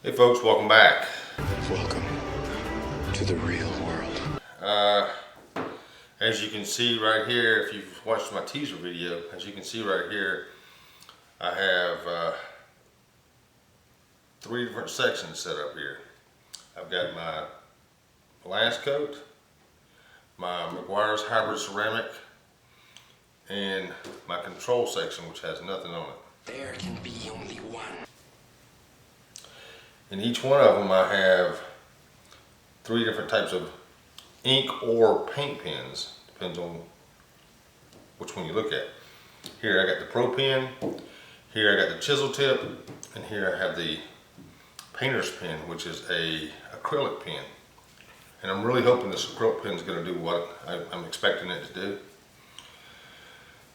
Hey folks, welcome back. Welcome to the real world. As you can see right here, if you've watched my teaser video, as you can see right here, I have 3 different sections set up here. I've got my glass coat, my Meguiars hybrid ceramic, and my control section, which has nothing on it. There can be only one. In each one of them I have 3 different types of ink or paint pens, depends on which one you look at. Here I got the Pro pen, here I got the chisel tip, and here I have the painter's pen, which is a acrylic pen. And I'm really hoping this acrylic pen is going to do what I'm expecting it to do.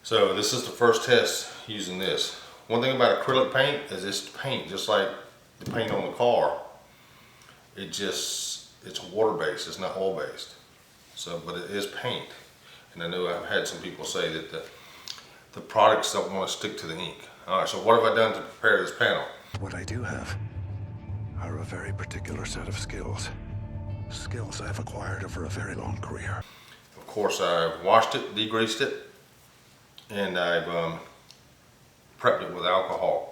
So this is the first test using this. One thing about acrylic paint is it's paint, just like the paint on the car. It's water-based, it's not oil-based. So, but it is paint. And I know I've had some people say that the products don't want to stick to the ink. All right, so what have I done to prepare this panel? What I do have are a very particular set of skills. Skills I've acquired over a very long career. Of course, I've washed it, degreased it, and I've prepped it with alcohol.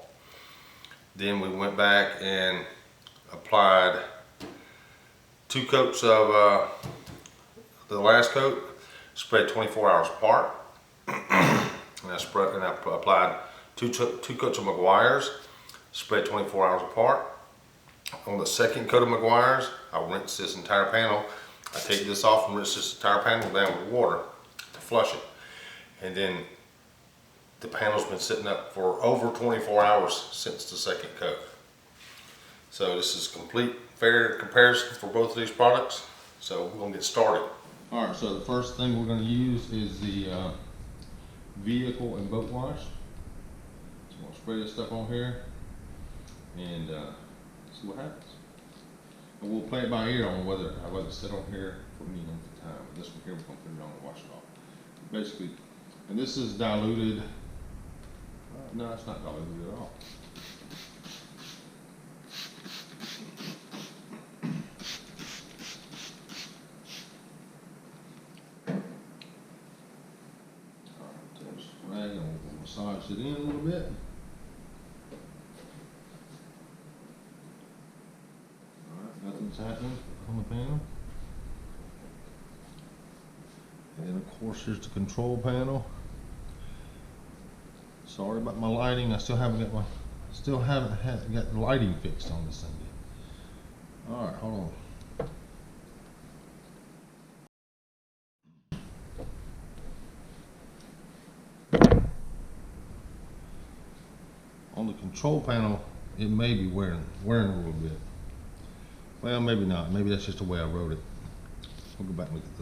Then we went back and applied 2 coats of the last coat, spread 24 hours apart. And I applied two coats of Meguiars, spread 24 hours apart. On the second coat of Meguiars, I rinse this entire panel. I take this off and rinse this entire panel down with water to flush it. And then the panel's been sitting up for over 24 hours since the second coat. So this is complete fair comparison for both of these products. So we're gonna get started. All right, so the first thing we're gonna use is the vehicle and boat wash. So I'm gonna spray this stuff on here and see what happens. And we'll play it by ear on whether I'd rather sit on here for any length of time. This one here, we're gonna put it on and wash it off. Basically, and this is diluted. No, it's not diluted at all. Alright, take this rag and we'll massage it in a little bit. Alright, nothing's happening on the panel. And of course, here's the control panel. Sorry about my lighting. I still haven't got the lighting fixed on this thing yet. All right, hold on. On the control panel, it may be wearing a little bit. Well, maybe not. Maybe that's just the way I wrote it. We'll go back and look at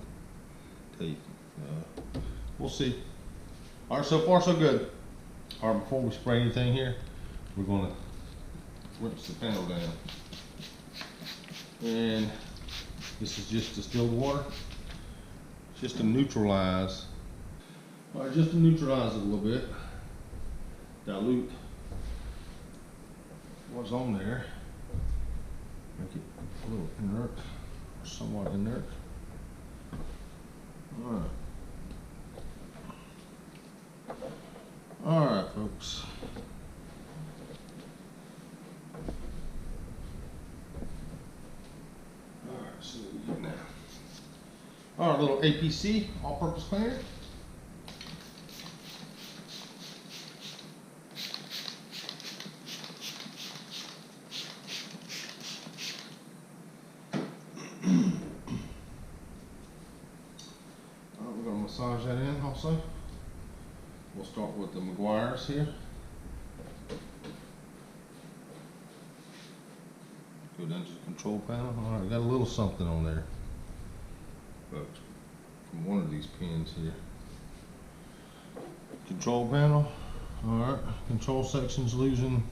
the tape. We'll see. All right, so far so good. All right, before we spray anything here, we're going to rinse the panel down. And this is just distilled water, just to neutralize. All right, just to neutralize it a little bit, dilute what's on there, make it a little inert, or somewhat inert. All right. All right, folks. All right, so what we get now. All right, little APC, all-purpose cleaner. All right, we're gonna massage that in also. We'll start with the Meguiars here. Go down to the control panel. All right, got a little something on there. But from one of these pins here. Control panel. All right, control section's losing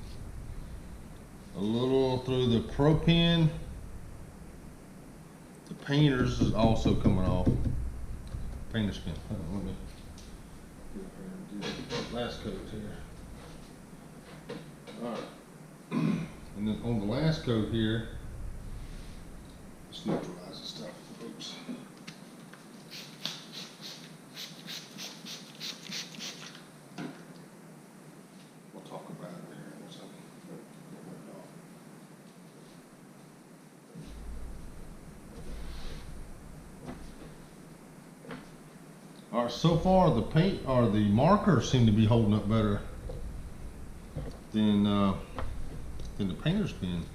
a little through the Pro pen. The painter's is also coming off. Painter's pen. Let me last coat here. Alright. And then on the last coat here, let's neutralize the stuff, folks. We'll talk about it here in a second. All right, so far the paint or the markers seem to be holding up better than the painter's pen.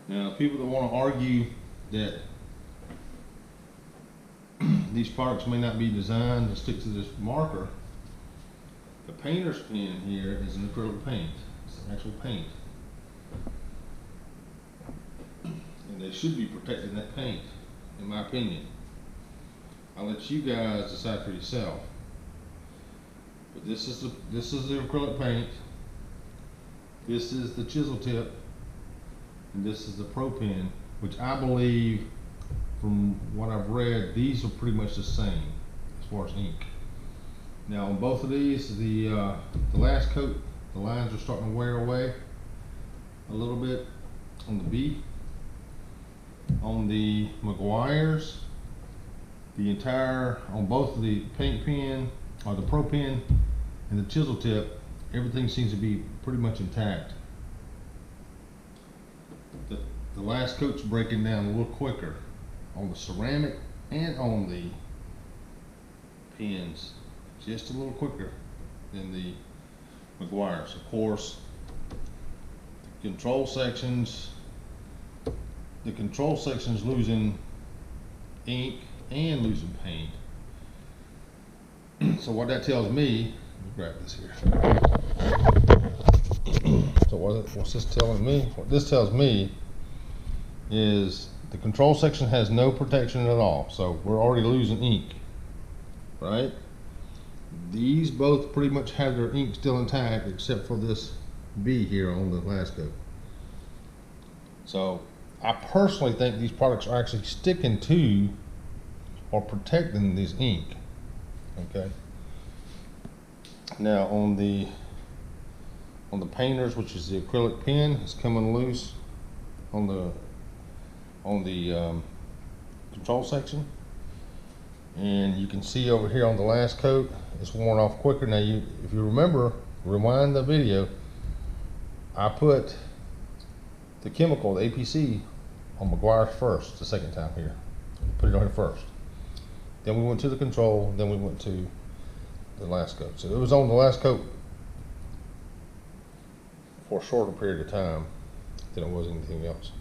Now, people that want to argue that these products may not be designed to stick to this marker, the painter's pen here is an acrylic paint. It's an actual paint. And they should be protecting that paint, in my opinion. I'll let you guys decide for yourself. But this is the acrylic paint. This is the chisel tip. And this is the Pro Pen, which I believe, from what I've read, these are pretty much the same as far as ink. Now on both of these, the last coat, the lines are starting to wear away a little bit on the B. On the Meguiars, on both of the paint pen or the Pro Pen and the chisel tip, everything seems to be pretty much intact. The last coat's breaking down a little quicker on the ceramic and on the pens, just a little quicker than the Meguiars. Of course, the control section's losing ink and losing paint. So what that tells me, let me grab this here. So what's this telling me? What this tells me is the control section has no protection at all. So we're already losing ink, right? These both pretty much have their ink still intact except for this B here on the last coat. So I personally think these products are actually sticking to or protecting this ink. Okay. Now on the painters, which is the acrylic pen, it's coming loose on the control section, and you can see over here on the last coat it's worn off quicker. Now if you remember, rewind the video, I put the chemical, the APC, on Meguiars first, the second time here. Put it on here first. Then we went to the control, then we went to the last coat. So it was on the last coat for a shorter period of time than it was anything else.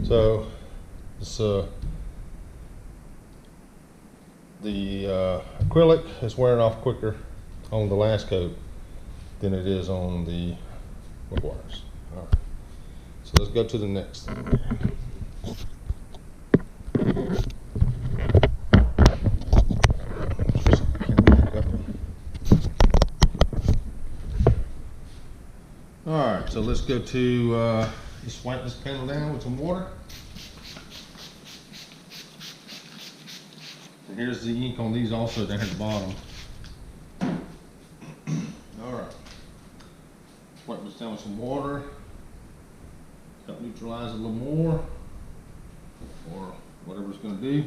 So this, the acrylic is wearing off quicker on the last coat than it is on the Meguiars. All right. So let's go to the next thing. Alright, so let's go to, just wipe this panel down with some water. And here's the ink on these also down at the bottom. Alright, wipe this down with some water. Help neutralize it a little more, or whatever it's going to do.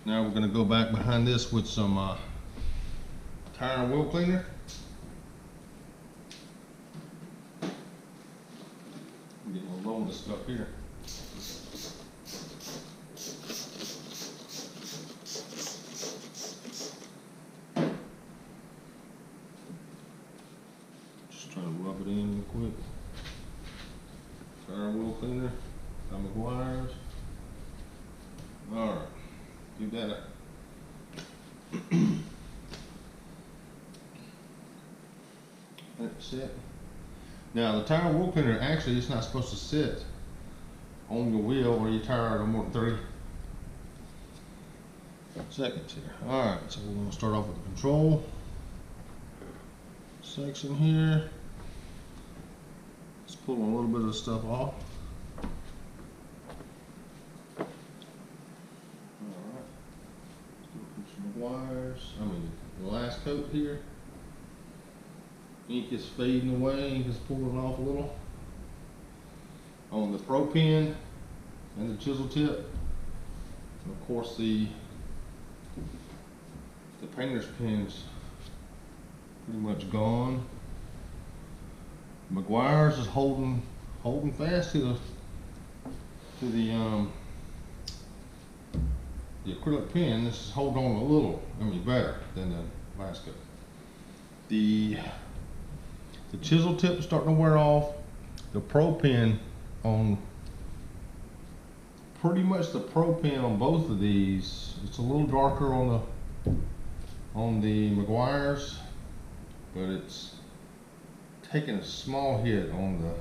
Now we're going to go back behind this with some tire and wheel cleaner. I'm getting a little low on this stuff here. Just trying to rub it in real quick. Tire and wheel cleaner, Meguiars. Alright, give that a sit. Now the tire wheel cleaner, actually it's not supposed to sit on your wheel or your tire no more than 30 seconds here. Alright, so we're going to start off with the control section here. Let's pull a little bit of the stuff off. Alright, let's put some wire. coat here. Ink is fading away, ink is pulling off a little. On the Pro Pen and the chisel tip. And of course the painter's pen's pretty much gone. Meguiars is holding fast to the acrylic pen. This is holding on a little, better than the last coat. The chisel tip is starting to wear off. The Pro Pen on pretty much the Pro Pen on both of these, it's a little darker on the Meguiars, but it's taking a small hit on the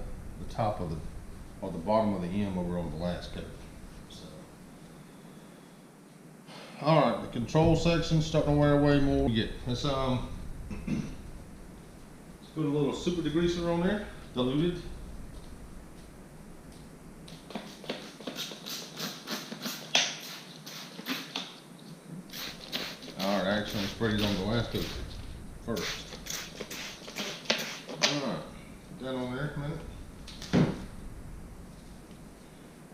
top of the bottom of the M over on the last coat. So, all right, the control section starting to wear away more. Let's put a little super degreaser on there, diluted. All right, actually I'm sprayed it on the last coat first. All right, put that on there a minute.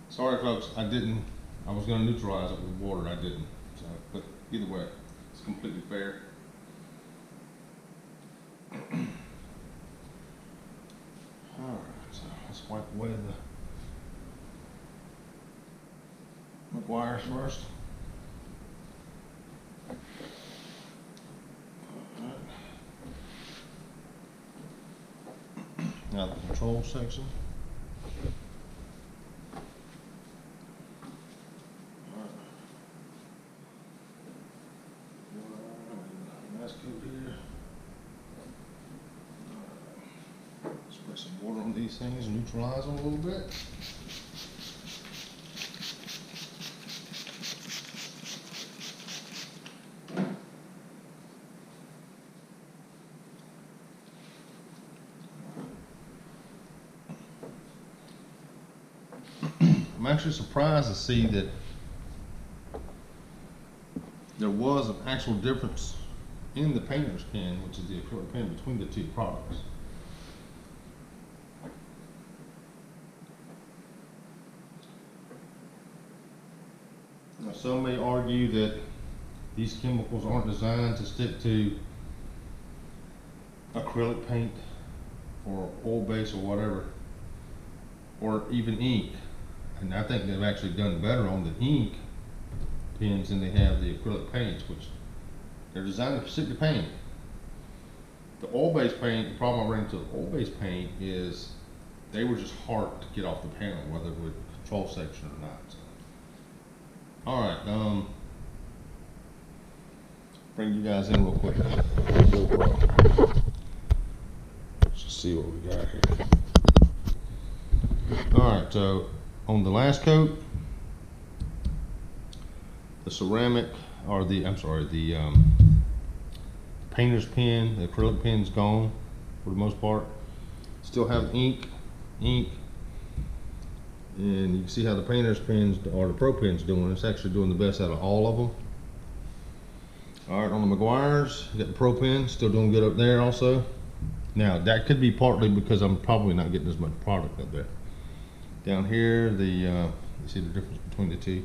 Sorry folks, I was gonna neutralize it with water, I didn't. So, but either way, it's completely fair. Alright, so let's wipe away the Meguiars first. Alright. Now the control section. Nice coat here. Spray some water on these things, neutralize them a little bit. I'm actually surprised to see that there was an actual difference in the painter's pen, which is the acrylic pen, between the two products. Now, some may argue that these chemicals aren't designed to stick to acrylic paint or oil base or whatever, or even ink. And I think they've actually done better on the ink pens than they have the acrylic paints, which they're designed to stick to paint. The oil-based paint, the problem I ran into with oil-based paint is they were just hard to get off the panel, whether with control section or not. So. All right, bring you guys in real quick. Let's see what we got here. All right, so on the last coat, the ceramic, or the painter's pen, the acrylic pen's gone for the most part. Still have ink, and you can see how the painter's pens, or the Pro Pen's doing. It's actually doing the best out of all of them. All right, on the Meguiars, you got the Pro Pen, still doing good up there also. Now, that could be partly because I'm probably not getting as much product up there. Down here, you see the difference between the two.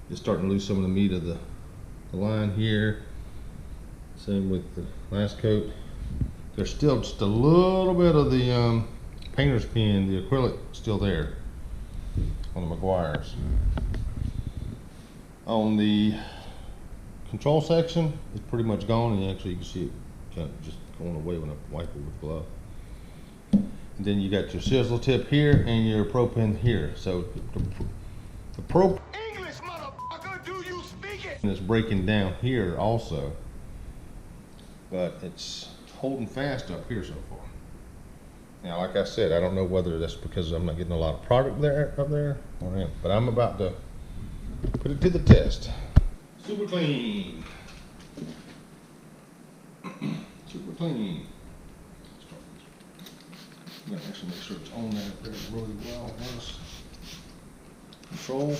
It's starting to lose some of the meat of the line here. Same with the last coat. There's still just a little bit of the painter's pen, the acrylic, still there on the Meguiars. On the control section, it's pretty much gone, and actually you can see it kind of just going away when I wipe it with glove. And then you got your chisel tip here and your Pro Pen here. So the Pro English, motherfucker, do you speak it? Pen is breaking down here also, but it's holding fast up here so far. Now, like I said, I don't know whether that's because I'm not getting a lot of product up there, but I'm about to put it to the test. Super clean. Super clean. I'm gonna actually make sure it's on there really well first. Control.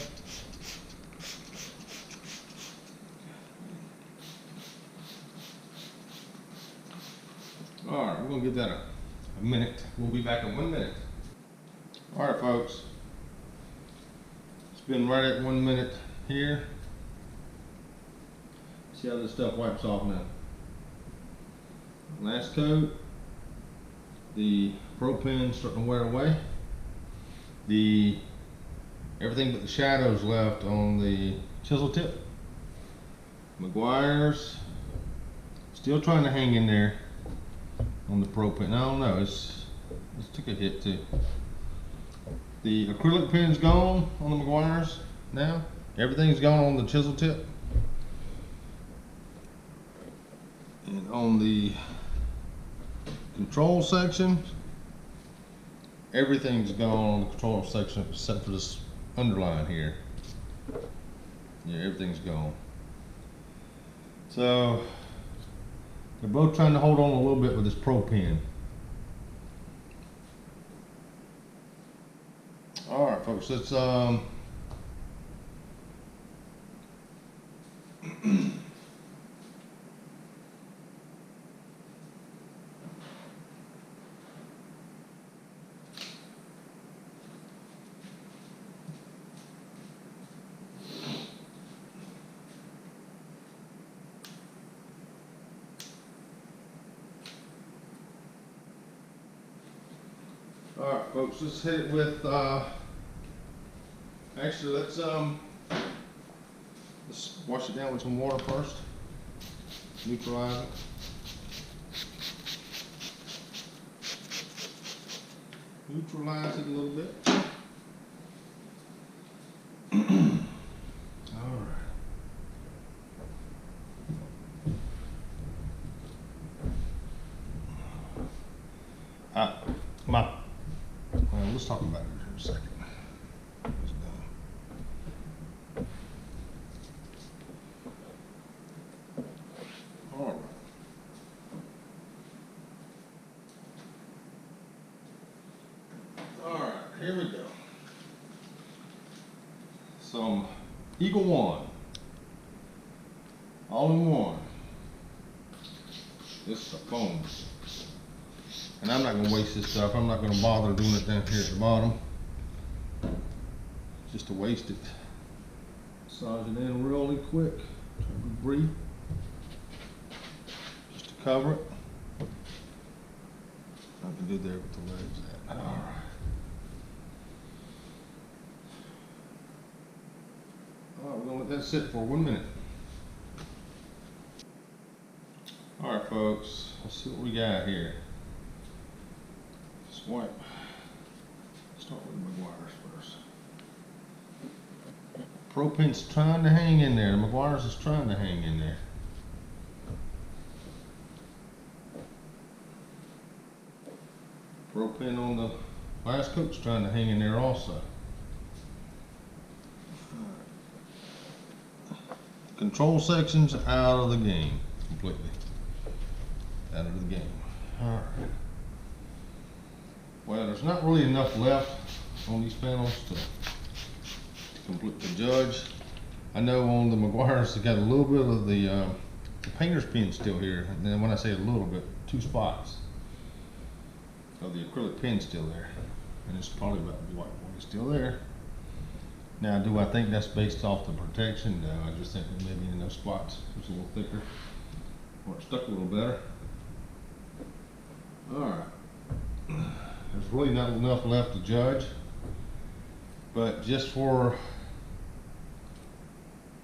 Alright, we're gonna give that a minute. We'll be back in 1 minute. Alright folks, it's been right at 1 minute here. See how this stuff wipes off now. Last coat, the propane's starting to wear away. Everything but the shadows left on the chisel tip. Meguiars still trying to hang in there on the propane. I don't know, it's took a hit too. The acrylic pen's gone on the Meguiars now. Everything's gone on the chisel tip. And on the control section, everything's gone on the control section except for this underline here. Yeah, everything's gone. So they're both trying to hold on a little bit with this propane. All right, folks, let's Alright folks, let's hit it with actually let's wash it down with some water first. Neutralize it. Neutralize it a little bit. Alright. Let's talk about it in a second. It's done. All right. All right, here we go. Some Eagle One. All in one. This is a foam. And I'm not going to waste this stuff. I'm not going to bother doing it down here at the bottom. Just to waste it. Massage it in really quick. Try to be brief. Just to cover it. I can do there with the legs at. Alright. Alright, we're going to let that sit for 1 minute. Alright folks, let's see what we got here. Wipe. Start with the Meguiars first. Propane's trying to hang in there. The Meguiars is trying to hang in there. Propane on the last coat's trying to hang in there also. Control section's out of the game completely. Out of the game. Alright. Well, there's not really enough left on these panels to complete the judge. I know on the Meguiars they got a little bit of the painter's pen still here, and then when I say a little bit, 2 spots of the acrylic pen still there, and it's probably about to be white. It's still there. Now, do I think that's based off the protection? No, I just think that maybe in those spots it's a little thicker, or it stuck a little better. All right. There's really not enough left to judge, but just for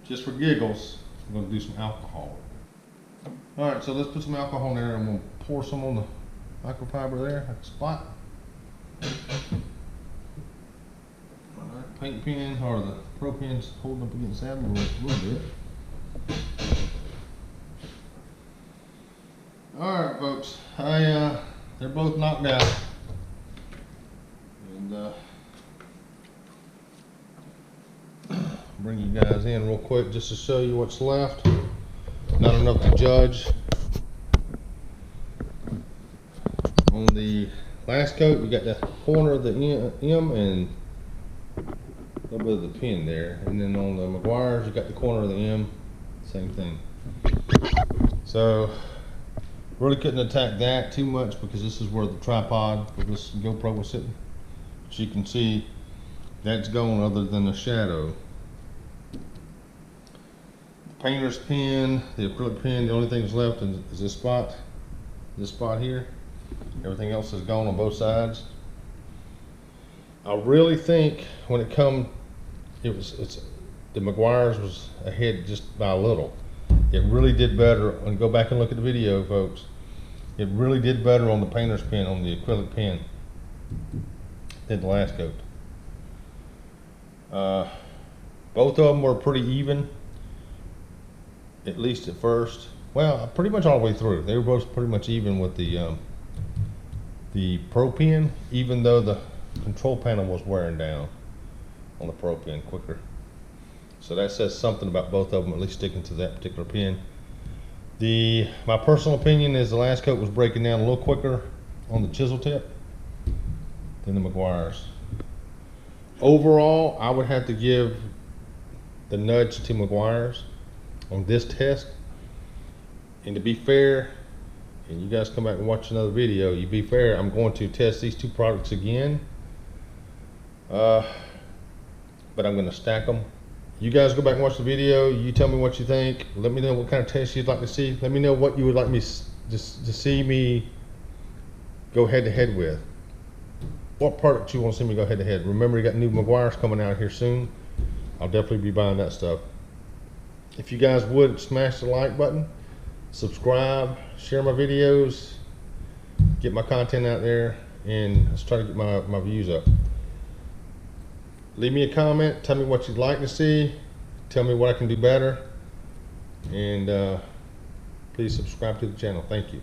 giggles, I'm going to do some alcohol. All right, so let's put some alcohol in there. I'm going to pour some on the microfiber there at the spot. All right, paint pen or the propane's holding up against that a little bit. All right, folks, they're both knocked out. Bring you guys in real quick just to show you what's left. Not enough to judge. On the last coat, we got the corner of the M and a little bit of the pin there. And then on the Meguiars, you got the corner of the M, same thing. So Really couldn't attack that too much because this is where the tripod for this GoPro was sitting. As you can see, that's gone other than the shadow. Painter's pen, the acrylic pen, the only thing that's left is this spot here. Everything else is gone on both sides. I really think when it come, the Meguiars was ahead just by a little. It really did better, and go back and look at the video, folks. It really did better on the painter's pen, on the acrylic pen, than the last coat. Both of them were pretty even, at least at first. Well, pretty much all the way through. They were both pretty much even with the Pro pen, even though the control panel was wearing down on the Pro pen quicker. So that says something about both of them, at least sticking to that particular pen. My personal opinion is the last coat was breaking down a little quicker on the chisel tip than the Meguiars. Overall, I would have to give the nudge to Meguiars on this test. And to be fair, and you guys come back and watch another video, you be fair, I'm going to test these two products again. But I'm going to stack them. You guys go back and watch the video. You tell me what you think. Let me know what kind of test you'd like to see. Let me know what you would like me to see me go head to head with. What product you want to see me go head to head. Remember, you got new Meguiars coming out here soon. I'll definitely be buying that stuff. If you guys would smash the like button, subscribe, share my videos, get my content out there, and let's try to get my views up. Leave me a comment, tell me what you'd like to see, tell me what I can do better, and please subscribe to the channel. Thank you.